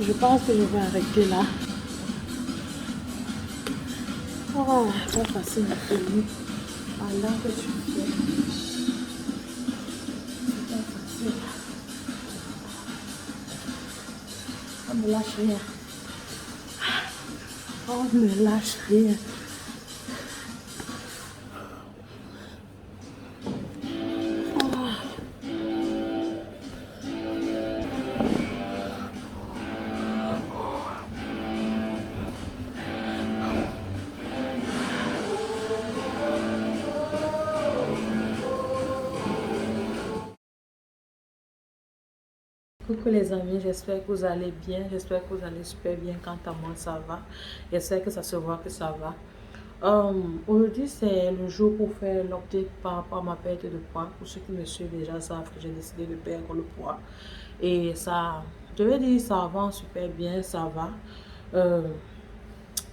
Je pense que je vais arrêter là. Oh, pas facile de filmer pendant que tu fais. C'est pas facile. On me lâche rien. On me lâche rien. Coucou les amis, j'espère que vous allez bien, j'espère que vous allez super bien. Quant à moi, ça va. J'espère que ça se voit que ça va. Aujourd'hui, c'est le jour pour faire l'update par rapport à ma perte de poids. Pour ceux qui me suivent déjà savent que j'ai décidé de perdre le poids. Et ça, je vais dire, ça avance super bien, ça va. Euh,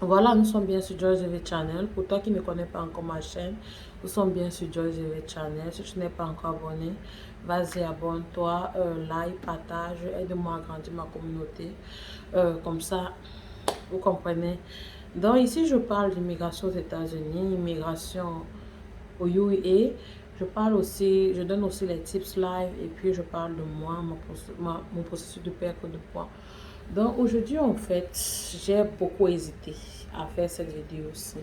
voilà, nous sommes bien sur Joy TV Channel. Pour toi qui ne connais pas encore ma chaîne, nous sommes bien sur Joy TV Channel. Si tu n'es pas encore abonné, vas-y, abonne-toi, like, partage, aide-moi à grandir ma communauté. Comme ça, vous comprenez. Donc ici, je parle d'immigration aux États-Unis, immigration au UAE. Je parle aussi, je donne aussi les tips live et puis je parle de moi, mon processus de perte de poids. Donc aujourd'hui, en fait, j'ai beaucoup hésité à faire cette vidéo-ci.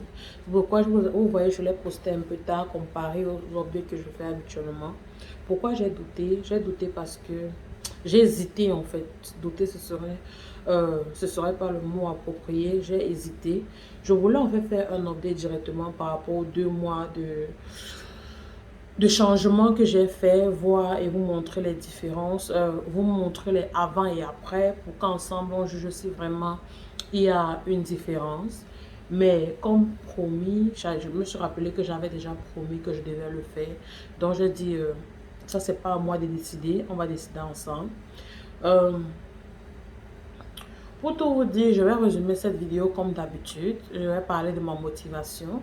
Pourquoi vous voyez, je l'ai posté un peu tard comparé aux updates que je fais habituellement. Pourquoi j'ai douté? J'ai douté parce que j'ai hésité en fait. Douter, ce serait pas le mot approprié. J'ai hésité. Je voulais en fait faire un update directement par rapport aux 2 mois de changement que j'ai fait, voir et vous montrer les différences, vous montrer les avant et après pour qu'ensemble on juge si vraiment il y a une différence. Mais comme promis, je me suis rappelé que j'avais déjà promis que je devais le faire. Donc j'ai dit, ça c'est pas à moi de décider, on va décider ensemble. Euh, pour tout vous dire, je vais résumer cette vidéo comme d'habitude. Je vais parler de ma motivation.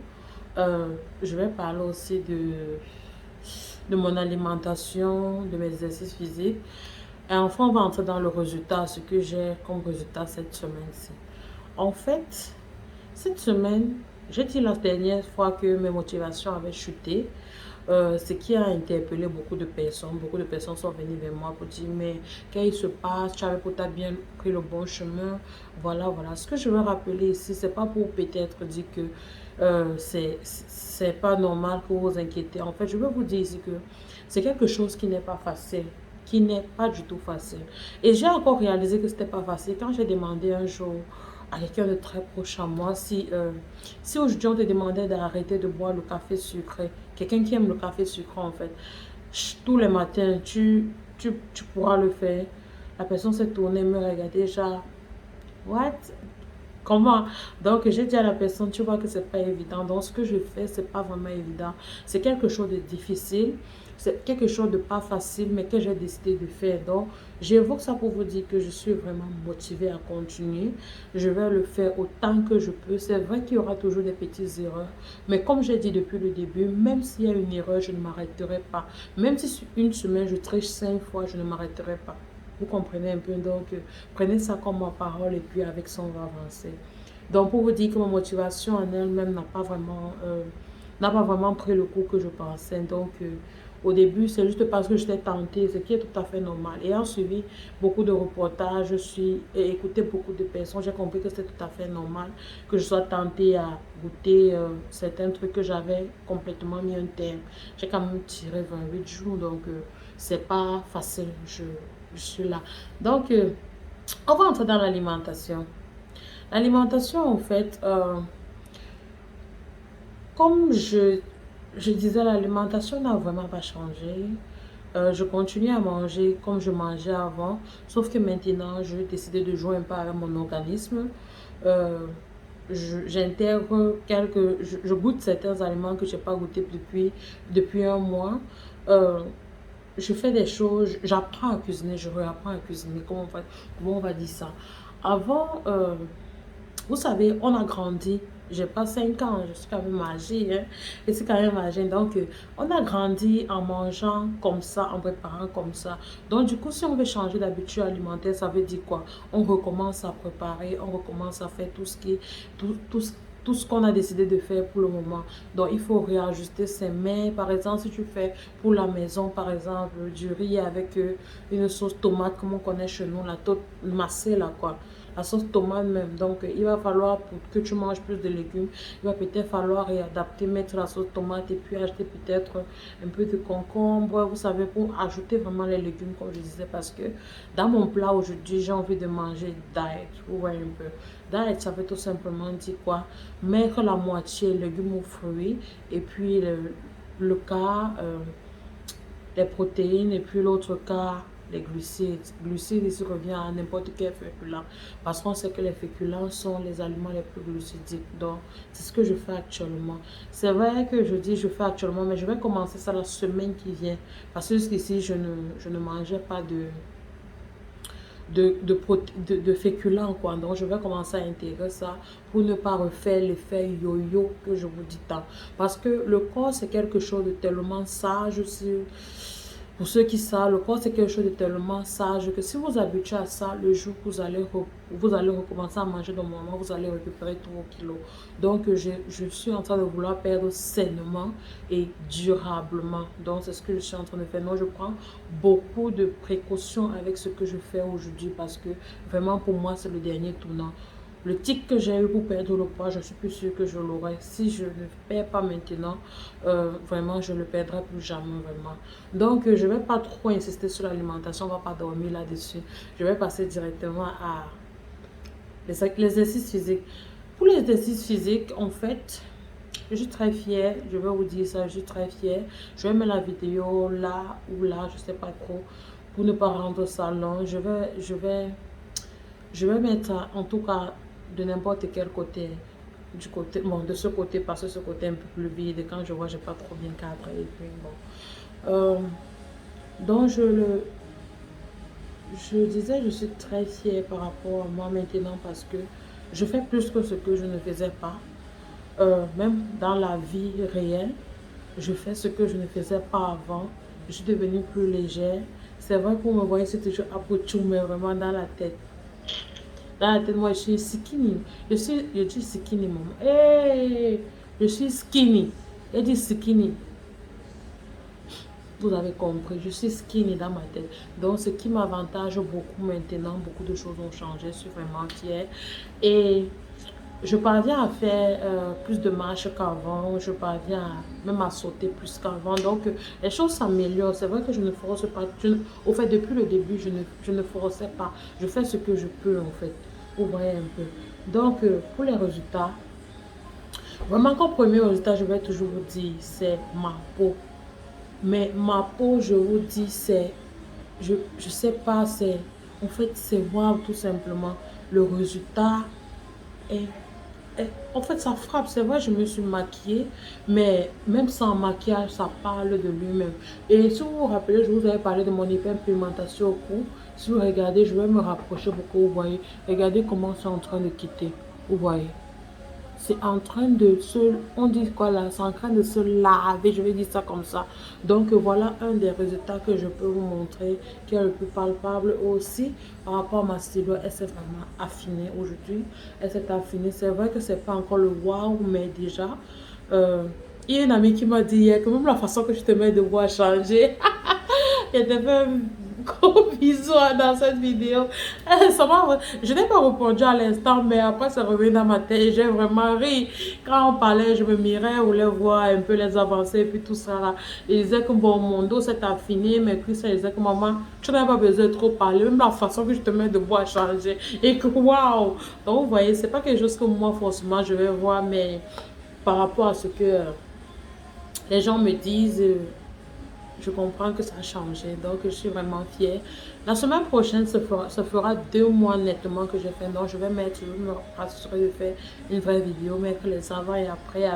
Je vais parler aussi de mon alimentation, de mes exercices physiques. Et enfin, on va entrer dans le résultat, ce que j'ai comme résultat cette semaine-ci. En fait, cette semaine, j'ai dit la dernière fois que mes motivations avaient chuté, ce qui a interpellé beaucoup de personnes. Beaucoup de personnes sont venues vers moi pour dire, mais qu'est-ce qui se passe? Tu avais peut-être bien pris le bon chemin. Voilà, voilà. Ce que je veux rappeler ici, c'est pas pour peut-être dire que c'est pas normal que vous vous inquiétez. En fait, je veux vous dire ici que c'est quelque chose qui n'est pas facile, qui n'est pas du tout facile. Et j'ai encore réalisé que c'était pas facile quand j'ai demandé un jour à quelqu'un de très proche à moi si aujourd'hui on te demandait d'arrêter de boire le café sucré, quelqu'un qui aime le café sucré en fait, tous les matins, tu pourras le faire. La personne s'est tournée, me regardait, genre, what? Comment? Donc, j'ai dit à la personne, tu vois que c'est pas évident. Donc, ce que je fais, c'est pas vraiment évident. C'est quelque chose de difficile. C'est quelque chose de pas facile, mais que j'ai décidé de faire. Donc, j'évoque ça pour vous dire que je suis vraiment motivée à continuer. Je vais le faire autant que je peux. C'est vrai qu'il y aura toujours des petites erreurs. Mais comme j'ai dit depuis le début, même s'il y a une erreur, je ne m'arrêterai pas. Même si sur une semaine, je triche 5 fois, je ne m'arrêterai pas. Vous comprenez un peu, donc prenez ça comme ma parole et puis avec ça on va avancer. Donc pour vous dire que ma motivation en elle-même n'a pas vraiment pris le coup que je pensais. Donc au début c'est juste parce que j'étais tentée, ce qui est tout à fait normal. Ayant suivi beaucoup de reportages, et écouté beaucoup de personnes, j'ai compris que c'était tout à fait normal que je sois tentée à goûter certains trucs que j'avais complètement mis un terme. J'ai quand même tiré 28 jours, donc c'est pas facile. Je suis là. Donc, on va entrer dans l'alimentation. L'alimentation, en fait, comme je disais, l'alimentation n'a vraiment pas changé. Je continue à manger comme je mangeais avant, sauf que maintenant, je décidé de jouer un peu avec mon organisme. Euh, J'intègre je goûte certains aliments que je n'ai pas goûté depuis un mois. Euh, je fais des choses, j'apprends à cuisiner, je réapprends à cuisiner, comment on va dire ça. Avant, Vous savez, on a grandi. J'ai pas 5 ans, je suis quand même âgée, hein. Je suis quand même âgée. Donc, on a grandi en mangeant comme ça, en préparant comme ça. Donc, du coup, si on veut changer d'habitude alimentaire, ça veut dire quoi? On recommence à préparer, on recommence à faire tout ce qui, tout, tout, ce- tout ce qu'on a décidé de faire pour le moment. Donc, il faut réajuster ses mets. Par exemple, si tu fais pour la maison, par exemple, du riz avec une sauce tomate, comme on connaît chez nous, la tôte massée, là, quoi, la sauce tomate même. Donc, il va falloir, pour que tu manges plus de légumes, il va peut-être falloir réadapter, mettre la sauce tomate et puis acheter peut-être un peu de concombre, vous savez, pour ajouter vraiment les légumes, comme je disais, parce que dans mon plat aujourd'hui, j'ai envie de manger diet. Vous voyez un peu. Diet, ça veut tout simplement dire quoi? Mettre la moitié légumes ou fruits et puis le quart, les protéines et puis l'autre cas, les glucides. Glucides, ici revient à n'importe quel féculent parce qu'on sait que les féculents sont les aliments les plus glucidiques. Donc, c'est ce que je fais actuellement. C'est vrai que je dis je fais actuellement, mais je vais commencer ça la semaine qui vient parce que jusqu'ici, je ne mangeais pas de féculents, quoi. Donc, je vais commencer à intégrer ça pour ne pas refaire l'effet yo-yo que je vous dis tant. Parce que le corps, c'est quelque chose de tellement sage aussi. Pour ceux qui savent, le corps, c'est quelque chose de tellement sage que si vous habituez à ça, le jour que vous allez recommencer à manger normalement, vous allez récupérer tous vos kilos. Donc, je suis en train de vouloir perdre sainement et durablement. Donc, c'est ce que je suis en train de faire. Donc, je prends beaucoup de précautions avec ce que je fais aujourd'hui parce que vraiment, pour moi, c'est le dernier tournant. Le tic que j'ai eu pour perdre le poids, je suis plus sûre que je l'aurai. Si je ne perds pas maintenant, vraiment, je ne le perdrai plus jamais, vraiment. Donc, je ne vais pas trop insister sur l'alimentation, on ne va pas dormir là-dessus. Je vais passer directement à l'exercice physique. Pour l'exercice physique, en fait, je suis très fière, je vais vous dire ça, je suis très fière. Je vais mettre la vidéo là ou là, je ne sais pas trop, pour ne pas rendre ça long. Je vais mettre en tout cas de n'importe quel côté, du côté, bon, de ce côté, parce que ce côté est un peu plus vide. Quand je vois, j'ai pas trop bien cadré. Et puis, bon. Donc, je disais, je suis très fière par rapport à moi maintenant parce que je fais plus que ce que je ne faisais pas. Même dans la vie réelle, je fais ce que je ne faisais pas avant. Je suis devenue plus légère. C'est vrai qu'on me voyait, c'est toujours à bout de mais vraiment dans la tête. Dans la tête, moi, je suis skinny. Je dis skinny, maman. Hey, je suis skinny. Elle dit skinny. Vous avez compris, je suis skinny dans ma tête. Donc, ce qui m'avantage beaucoup maintenant, beaucoup de choses ont changé. Je suis vraiment fière. Et je parviens à faire plus de marches qu'avant. Je parviens même à sauter plus qu'avant. Donc, les choses s'améliorent. C'est vrai que je ne force pas. Au fait, depuis le début, je ne forçais pas. Je fais ce que je peux, en fait. Vous voyez un peu. Donc, pour les résultats, vraiment, comme premier résultat, je vais toujours vous dire, c'est ma peau. Mais ma peau, je vous dis, je sais pas, en fait, c'est wow, tout simplement. Le résultat est en fait, ça frappe. C'est vrai, je me suis maquillée, mais même sans maquillage, ça parle de lui-même. Et si vous vous rappelez, je vous avais parlé de mon hyperpigmentation au cou. Si vous regardez, je vais me rapprocher beaucoup, vous voyez. Regardez comment c'est en train de quitter. Vous voyez. C'est en train de on dit quoi là, c'est en train de se laver, je vais dire ça comme ça. Donc voilà un des résultats que je peux vous montrer, qui est le plus palpable aussi par rapport à ma silhouette. Elle s'est vraiment affinée aujourd'hui. Elle s'est affinée. C'est vrai que c'est pas encore le waouh, mais déjà, il y a une amie qui m'a dit hier que même la façon que je te mets de voix a changé. Elle te fait un gros bisou dans cette vidéo. Je n'ai pas répondu à l'instant, mais après, c'est revenu dans ma tête et j'ai vraiment ri. Quand on parlait, je me mirais, on voulait voir un peu les avancées et puis tout ça là. Il disait que bon, mon dos s'est affiné, mais Christian disait que maman, tu n'as pas besoin de trop parler. Même la façon que je te mets de voix a changé. Et que waouh! Donc, vous voyez, c'est pas quelque chose que moi, forcément, je vais voir, mais par rapport à ce que les gens me disent. je comprends que ça a changé, donc je suis vraiment fière. La semaine prochaine, ça fera 2 mois nettement que j'ai fait, donc je vais me rassurer de faire une vraie vidéo, mettre les avant et après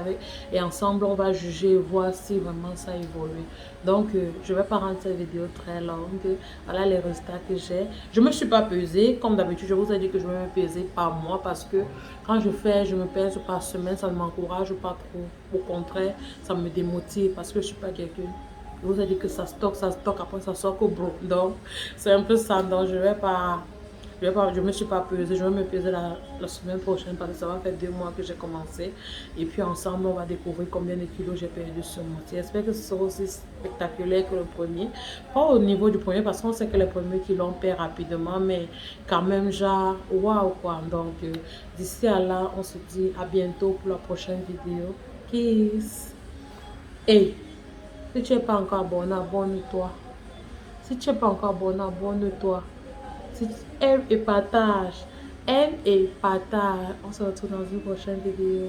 et ensemble on va juger et voir si vraiment ça a évolué. Donc je vais pas rendre cette vidéo très longue. Voilà les résultats que j'ai. Je me suis pas pesée, comme d'habitude, je vous ai dit que je vais me peser par mois parce que quand je me pèse par semaine, ça ne m'encourage pas trop. Au contraire, ça me démotive parce que je suis pas quelqu'un. Je vous ai dit que ça stocke, après ça sort au bro. Donc, c'est un peu ça. Donc, je me suis pas pesée. Je vais me peser la semaine prochaine parce que ça va faire 2 mois que j'ai commencé. Et puis, ensemble, on va découvrir combien de kilos j'ai perdu sur mon pied. J'espère que ce sera aussi spectaculaire que le premier. Pas au niveau du premier parce qu'on sait que les premiers kilos, on perd rapidement. Mais quand même, genre, waouh, quoi. Donc, d'ici à là, on se dit à bientôt pour la prochaine vidéo. Kiss. Et si tu n'es pas encore abonné, abonne-toi. Si tu n'es pas encore abonné, abonne-toi. Si tu aimes et partage. Aime et partage. On se retrouve dans une prochaine vidéo.